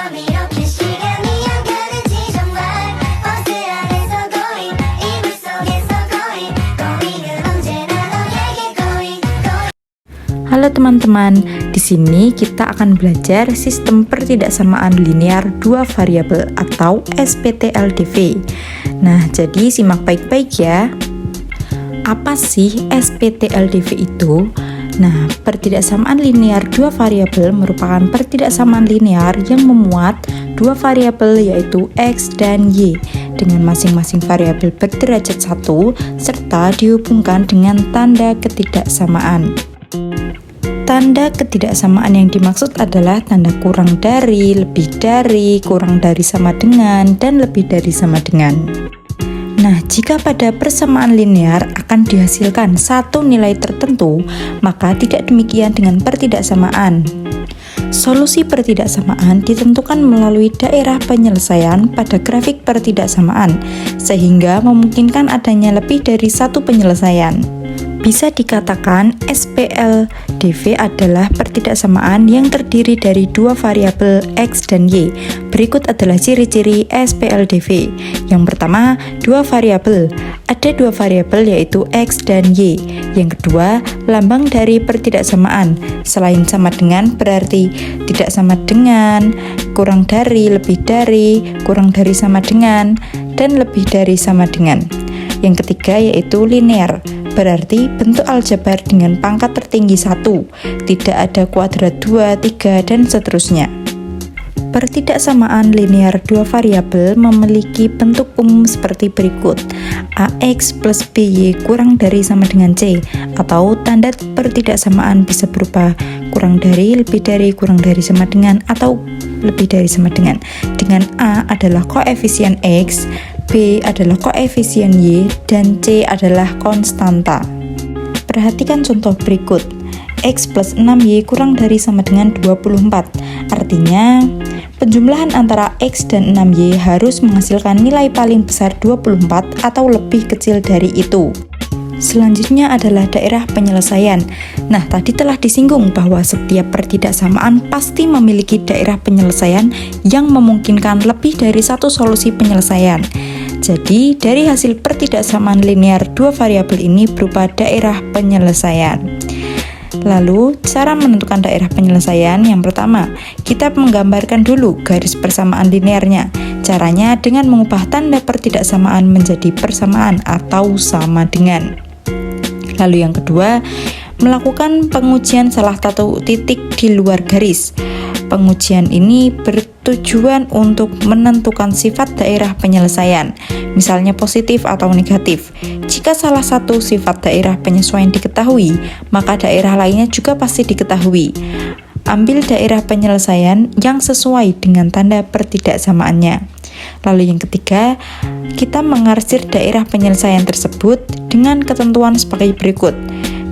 밤 이렇게 시간이 안 가는지 정말 버스 안에서 going 이불 속에서 going 은 언제나 너에게 going. Halo teman-teman, di sini kita akan belajar sistem pertidaksamaan linear dua variabel atau SPTLDV. Nah, jadi simak baik-baik ya. Apa sih SPTLDV itu? Nah, pertidaksamaan linear dua variabel merupakan pertidaksamaan linear yang memuat dua variabel yaitu X dan Y dengan masing-masing variabel berderajat 1 serta dihubungkan dengan tanda ketidaksamaan. Tanda ketidaksamaan yang dimaksud adalah tanda kurang dari, lebih dari, kurang dari sama dengan, dan lebih dari sama dengan. Nah, jika pada persamaan linear akan dihasilkan satu nilai tertentu, maka tidak demikian dengan pertidaksamaan. Solusi pertidaksamaan ditentukan melalui daerah penyelesaian pada grafik pertidaksamaan, sehingga memungkinkan adanya lebih dari satu penyelesaian. Bisa dikatakan SPLDV adalah pertidaksamaan yang terdiri dari dua variabel X dan Y. Berikut adalah ciri-ciri SPLDV. Yang pertama, dua variabel. Ada dua variabel yaitu X dan Y. Yang kedua, lambang dari pertidaksamaan. Selain sama dengan berarti tidak sama dengan, kurang dari, lebih dari, kurang dari sama dengan, dan lebih dari sama dengan. Yang ketiga yaitu linear. Berarti bentuk aljabar dengan pangkat tertinggi 1, tidak ada kuadrat 2, 3, dan seterusnya. Pertidaksamaan linear dua variabel memiliki bentuk umum seperti berikut. AX plus BY kurang dari sama dengan C, atau tanda pertidaksamaan bisa berupa kurang dari, lebih dari, kurang dari sama dengan, atau lebih dari sama dengan. Dengan A adalah koefisien X, B adalah koefisien Y, dan C adalah konstanta. Perhatikan contoh berikut. X plus 6Y kurang dari sama dengan 24. Artinya, penjumlahan antara X dan 6Y harus menghasilkan nilai paling besar 24 atau lebih kecil dari itu. Selanjutnya adalah daerah penyelesaian. Nah, tadi telah disinggung bahwa setiap pertidaksamaan pasti memiliki daerah penyelesaian yang memungkinkan lebih dari satu solusi penyelesaian. Jadi, dari hasil pertidaksamaan linear dua variabel ini berupa daerah penyelesaian. Lalu, cara menentukan daerah penyelesaian yang pertama, kita menggambarkan dulu garis persamaan linearnya. Caranya dengan mengubah tanda pertidaksamaan menjadi persamaan atau sama dengan. Lalu yang kedua, melakukan pengujian salah satu titik di luar garis. Pengujian ini bertujuan untuk menentukan sifat daerah penyelesaian, misalnya positif atau negatif. Jika salah satu sifat daerah penyesuaian diketahui, maka daerah lainnya juga pasti diketahui. Ambil daerah penyelesaian yang sesuai dengan tanda pertidaksamaannya. Lalu yang ketiga, kita mengarsir daerah penyelesaian tersebut dengan ketentuan sebagai berikut.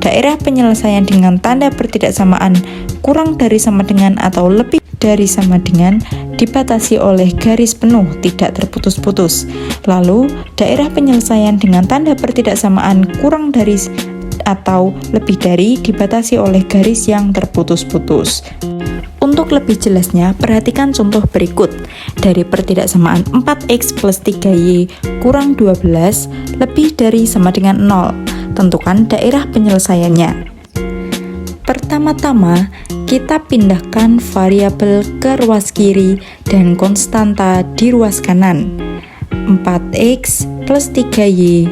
Daerah penyelesaian dengan tanda pertidaksamaan kurang dari sama dengan atau lebih dari sama dengan dibatasi oleh garis penuh tidak terputus-putus. Lalu, daerah penyelesaian dengan tanda pertidaksamaan kurang dari atau lebih dari dibatasi oleh garis yang terputus-putus. Untuk lebih jelasnya, perhatikan contoh berikut. Dari pertidaksamaan 4x plus 3y kurang 12 lebih dari sama dengan 0. Tentukan daerah penyelesaiannya. Pertama-tama, kita pindahkan variabel ke ruas kiri dan konstanta di ruas kanan. 4x plus 3y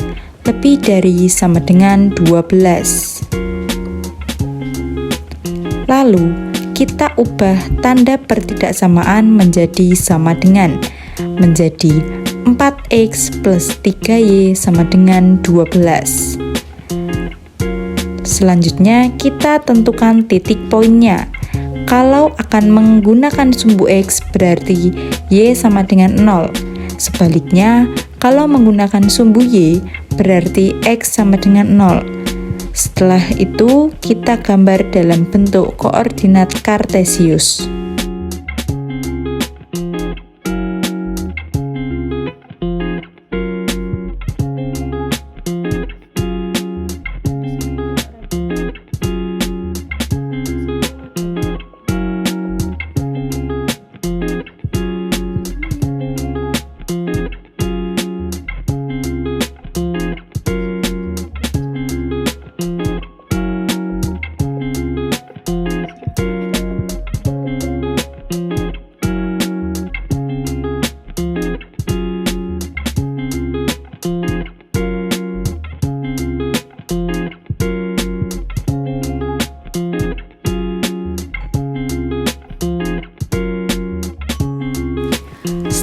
lebih dari sama dengan 12. Lalu, kita ubah tanda pertidaksamaan menjadi sama dengan, menjadi 4x plus 3y sama dengan 12. Selanjutnya, kita tentukan titik poinnya. Kalau akan menggunakan sumbu X, berarti Y sama dengan 0. Sebaliknya, kalau menggunakan sumbu Y, berarti X sama dengan 0. Setelah itu, kita gambar dalam bentuk koordinat kartesius.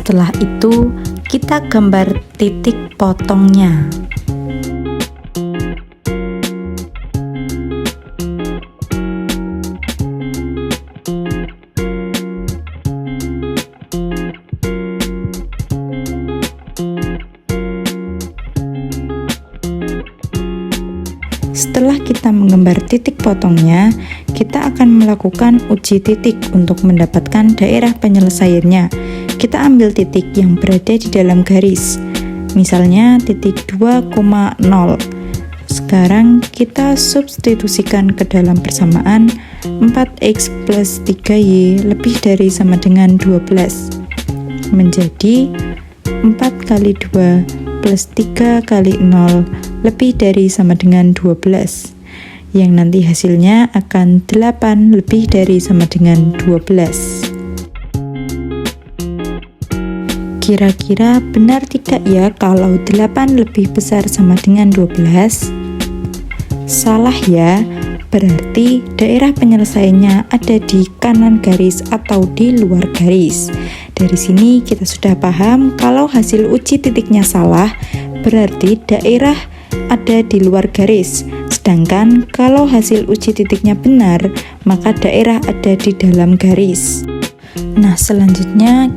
Setelah itu, kita gambar titik potongnya. Setelah kita menggambar titik potongnya, kita akan melakukan uji titik untuk mendapatkan daerah penyelesaiannya. Kita ambil titik yang berada di dalam garis, misalnya titik 2,0. Sekarang kita substitusikan ke dalam persamaan 4x plus 3y lebih dari sama dengan 12 menjadi 4 kali 2 plus 3 kali 0 lebih dari sama dengan 12, yang nanti hasilnya akan 8 lebih dari sama dengan 12. Kira-kira benar tidak ya kalau 8 lebih besar sama dengan 12? Salah ya, berarti daerah penyelesaiannya ada di kanan garis atau di luar garis. Dari sini kita sudah paham kalau hasil uji titiknya salah, berarti daerah ada di luar garis. Sedangkan kalau hasil uji titiknya benar, maka daerah ada di dalam garis. Nah, selanjutnya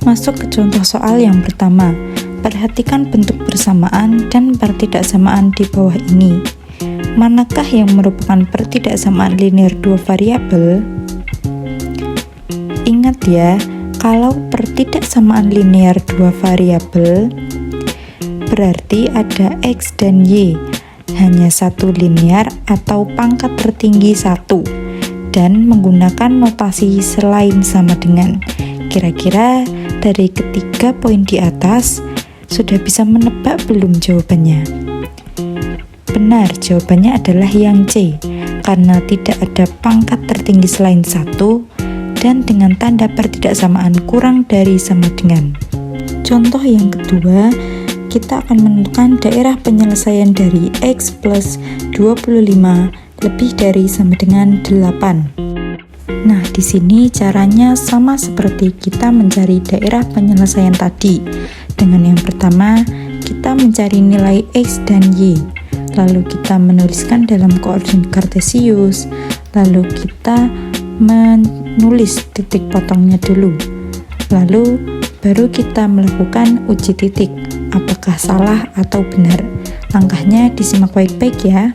masuk ke contoh soal yang pertama. Perhatikan bentuk persamaan dan pertidaksamaan di bawah ini. Manakah yang merupakan pertidaksamaan linear dua variabel? Ingat ya, kalau pertidaksamaan linear dua variabel, berarti ada X dan Y, hanya satu linear atau pangkat tertinggi 1, dan menggunakan notasi selain sama dengan. Kira-kira dari ketiga poin di atas, sudah bisa menebak belum jawabannya? Benar, jawabannya adalah yang C, karena tidak ada pangkat tertinggi selain 1, dan dengan tanda pertidaksamaan kurang dari sama dengan. Contoh yang kedua, kita akan menentukan daerah penyelesaian dari X plus 25 lebih dari sama dengan 8. Nah, di sini caranya sama seperti kita mencari daerah penyelesaian tadi. Dengan yang pertama, kita mencari nilai X dan Y. Lalu kita menuliskan dalam koordinat kartesius. Lalu kita menulis titik potongnya dulu. Lalu baru kita melakukan uji titik. Apakah salah atau benar? Langkahnya disimak baik-baik ya.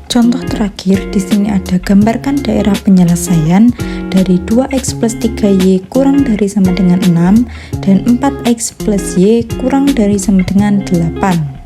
Contoh terakhir, di sini ada gambarkan daerah penyelesaian dari 2x plus 3y kurang dari sama dengan 6 dan 4x plus y kurang dari sama dengan 8.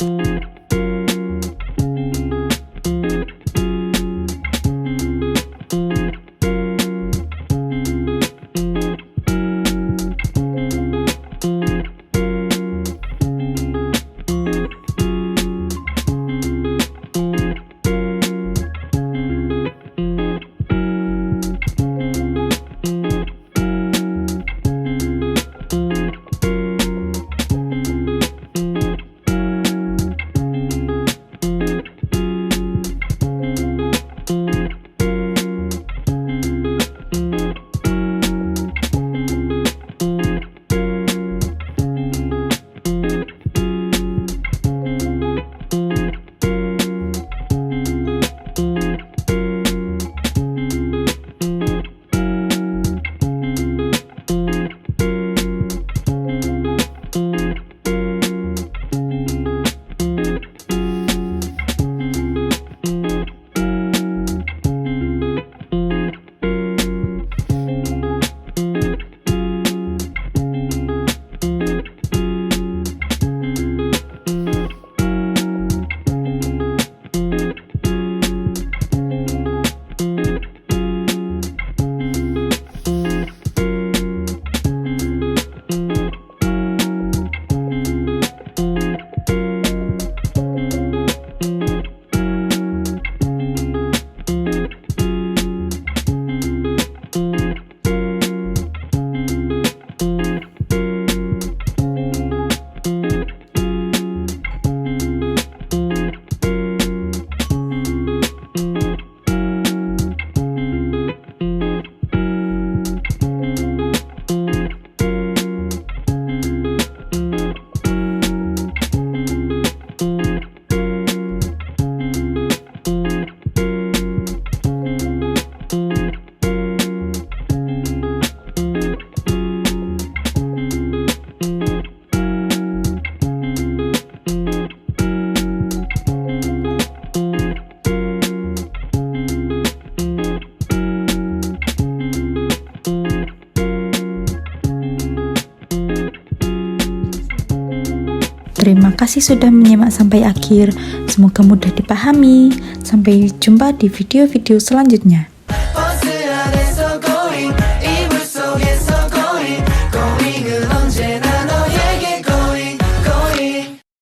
Terima kasih sudah menyimak sampai akhir. Semoga mudah dipahami. Sampai jumpa di video-video selanjutnya.